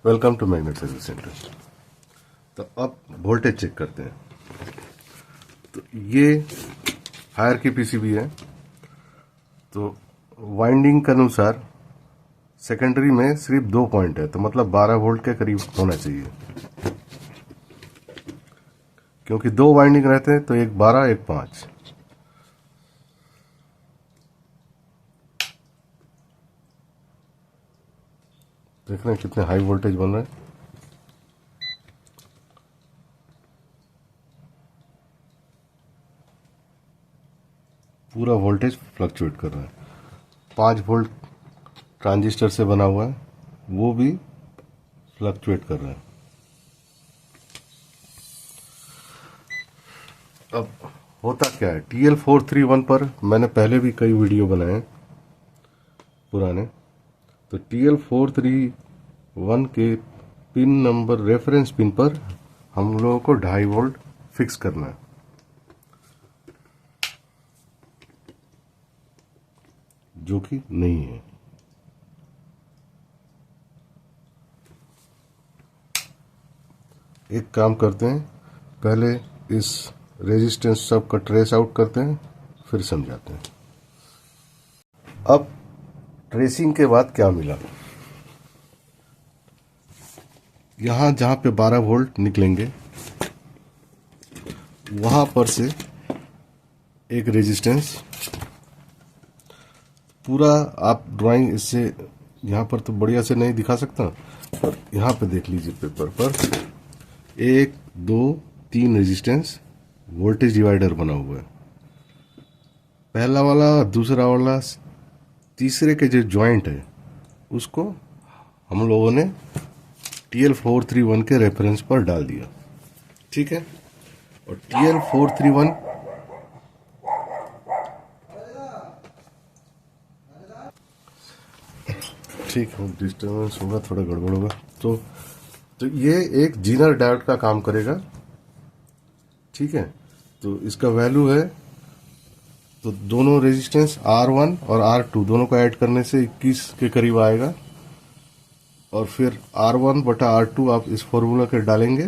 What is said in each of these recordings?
Welcome to Magnet service centre. तो अब voltage check करते हैं। तो ये हायर की पीसीबी है। तो वाइंडिंग के अनुसार सेकेंडरी में सिर्फ 2 पॉइंट है, तो मतलब 12 वोल्ट के करीब होना चाहिए, क्योंकि 2 वाइंडिंग रहते हैं, तो एक 12 एक 5। देख रहे हैं कितने हाई वोल्टेज बन रहे हैं। पूरा वोल्टेज फ्लक्चुएट कर रहा है। 5 वोल्ट ट्रांजिस्टर से बना हुआ है, वो भी फ्लक्चुएट कर रहा है। अब होता क्या है, TL431 पर मैंने पहले भी कई वीडियो बनाए हैं पुराने। तो TL431 के पिन नंबर रेफरेंस पिन पर हम लोगों को 2.5 वोल्ट फिक्स करना है, जो कि नहीं है। एक काम करते हैं, पहले इस रेजिस्टेंस सब का ट्रेस आउट करते हैं, फिर समझाते हैं। अब ट्रेसिंग के बाद क्या मिला, यहां जहां पे 12 वोल्ट निकलेंगे वहां पर से एक रेजिस्टेंस पूरा, आप ड्राइंग इससे यहां पर तो बढ़िया से नहीं दिखा सकता, पर यहां पे देख लीजिए पेपर पर 1 2 3 रेजिस्टेंस वोल्टेज डिवाइडर बना हुआ है। पहला वाला, दूसरा वाला, तीसरे के जो जॉइंट है उसको हम लोगों ने TL431 के रेफरेंस पर डाल दिया, ठीक है। और TL431 ठीक है, डिस्टर्बेंस होगा, थोड़ा गड़बड़ होगा। तो ये एक जीनर डायोड का काम करेगा, ठीक है। तो इसका वैल्यू है, तो दोनों रेजिस्टेंस R1 और R2 दोनों को ऐड करने से 21 के करीब आएगा, और फिर R1 बटा R2 आप इस फॉर्मूला के डालेंगे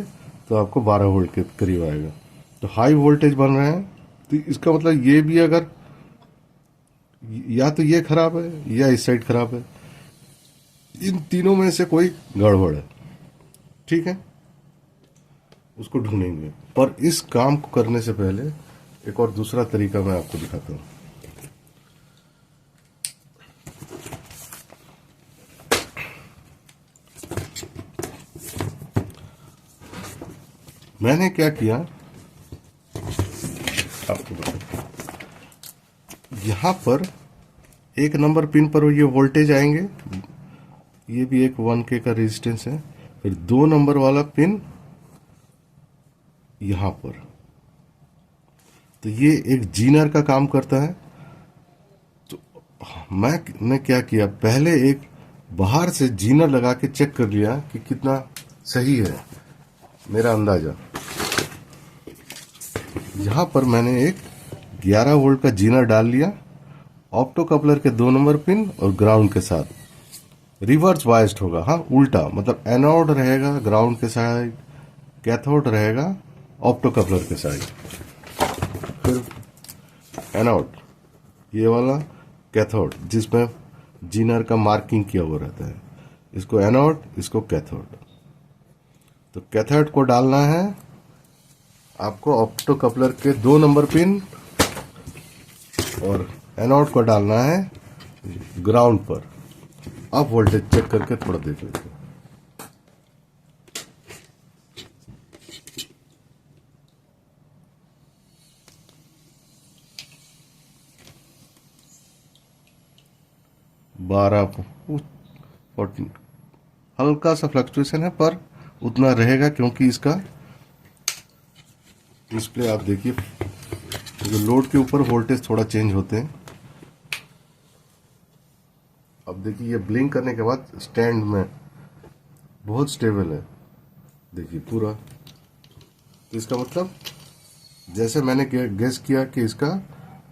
तो आपको 12 वोल्ट के करीब आएगा। तो हाई वोल्टेज बन रहे हैं, तो इसका मतलब ये भी, अगर या तो ये खराब है या इस साइड खराब है, इन तीनों में से कोई गड़बड़ है, ठीक है। उसको ढूंढेंगे, पर इस काम को करने से पहले एक और दूसरा तरीका मैं आपको दिखाता हूं। मैंने क्या किया आपको बताता हूं। यहां पर 1 नंबर पिन पर ये वोल्टेज आएंगे, ये भी एक 1K का रेजिस्टेंस है। फिर 2 नंबर वाला पिन यहां पर, तो ये एक जीनर का काम करता है। तो मैंने क्या किया, पहले एक बाहर से जीनर लगा के चेक कर लिया कि कितना सही है मेरा अंदाजा। यहां पर मैंने एक 11 वोल्ट का जीनर डाल लिया, ऑप्टो कपलर के 2 नंबर पिन और ग्राउंड के साथ। रिवर्स बायस्ड होगा, हाँ उल्टा, मतलब एनोड रहेगा ग्राउंड के साइड, कैथोड रहेगा ऑप्टो कपलर के साइड। फिर एनोड ये वाला, कैथोड जिसमें जीनर का मार्किंग किया हुआ रहता है, इसको एनोड, इसको कैथोड। तो कैथोड को डालना है आपको ऑप्टो कपलर के 2 नंबर पिन, और एनोड को डालना है ग्राउंड पर। अब वोल्टेज चेक करके थोड़ा देख लेते हैं। बारह 14, हल्का सा फ्लक्चुएशन है, पर उतना रहेगा क्योंकि इसका डिस्प्ले आप देखिए, तो लोड के ऊपर वोल्टेज थोड़ा चेंज होते हैं। अब देखिए ये ब्लिंक करने के बाद स्टैंड में बहुत स्टेबल है, देखिए पूरा। तो इसका मतलब, जैसे मैंने गेस किया कि इसका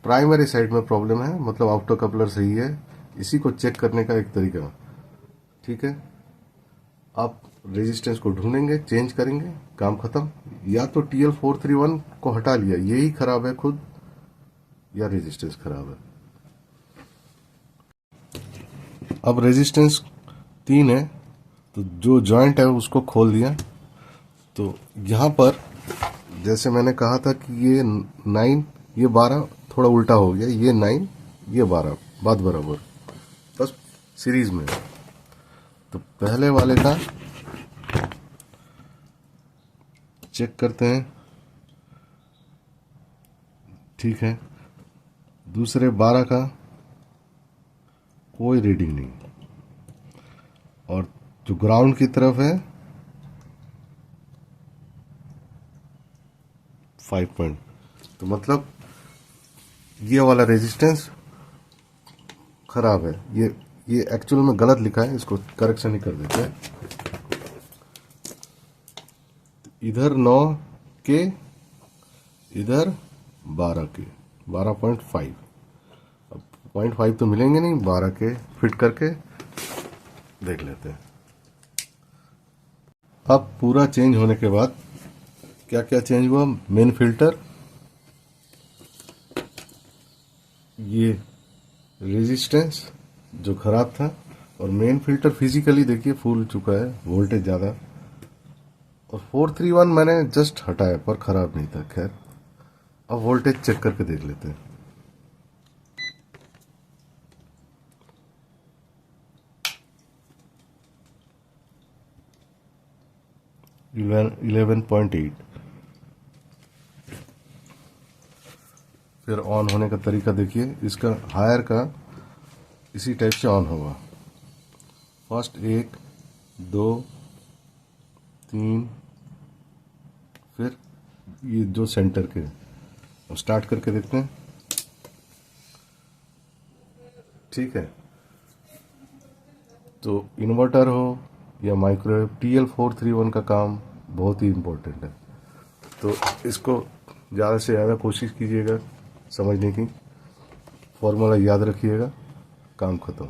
प्राइमरी साइड में प्रॉब्लम है, मतलब ऑप्टो कपलर सही है। इसी को चेक करने का एक तरीका, ठीक है। अब रेजिस्टेंस को ढूंढेंगे, चेंज करेंगे, काम खत्म। या तो TL431 को हटा लिया, यही खराब है खुद, या रेजिस्टेंस खराब है। अब रेजिस्टेंस 3 है, तो जो जॉइंट है उसको खोल दिया। तो यहाँ पर जैसे मैंने कहा था कि ये 9 ये 12 थोड़ा उल्टा हो गया, ये 9 ये 12 बात बराबर, बस सीरीज में। तो पहले वाले का चेक करते हैं, ठीक है। दूसरे 12 का कोई रीडिंग नहीं, और जो ग्राउंड की तरफ है 5 पॉइंट, तो मतलब ये वाला रेजिस्टेंस खराब है। ये एक्चुअल में गलत लिखा है, इसको करेक्शन ही कर देते हैं। इधर 9 के, इधर 12 के, 12.5। अब 0.5 तो मिलेंगे नहीं, 12 के फिट करके देख लेते हैं। अब पूरा चेंज होने के बाद क्या क्या चेंज हुआ? मेन फिल्टर, ये रेजिस्टेंस जो खराब था, और मेन फिल्टर फिजिकली देखिए फूल चुका है, वोल्टेज ज़्यादा। और 431 मैंने जस्ट हटाया पर खराब नहीं था। खैर, अब वोल्टेज चेक करके देख लेते हैं। इलेवन 11.8। फिर ऑन होने का तरीका देखिए, इसका हायर का इसी टाइप से ऑन होगा। फर्स्ट 1 2 3, फिर ये जो सेंटर के। अब स्टार्ट करके देखते हैं, ठीक है। तो इन्वर्टर हो या माइक्रोवेव, TL431 का काम बहुत ही इम्पोर्टेंट है। तो इसको ज़्यादा से ज़्यादा कोशिश कीजिएगा समझने की, फॉर्मूला याद रखिएगा, काम खत्म।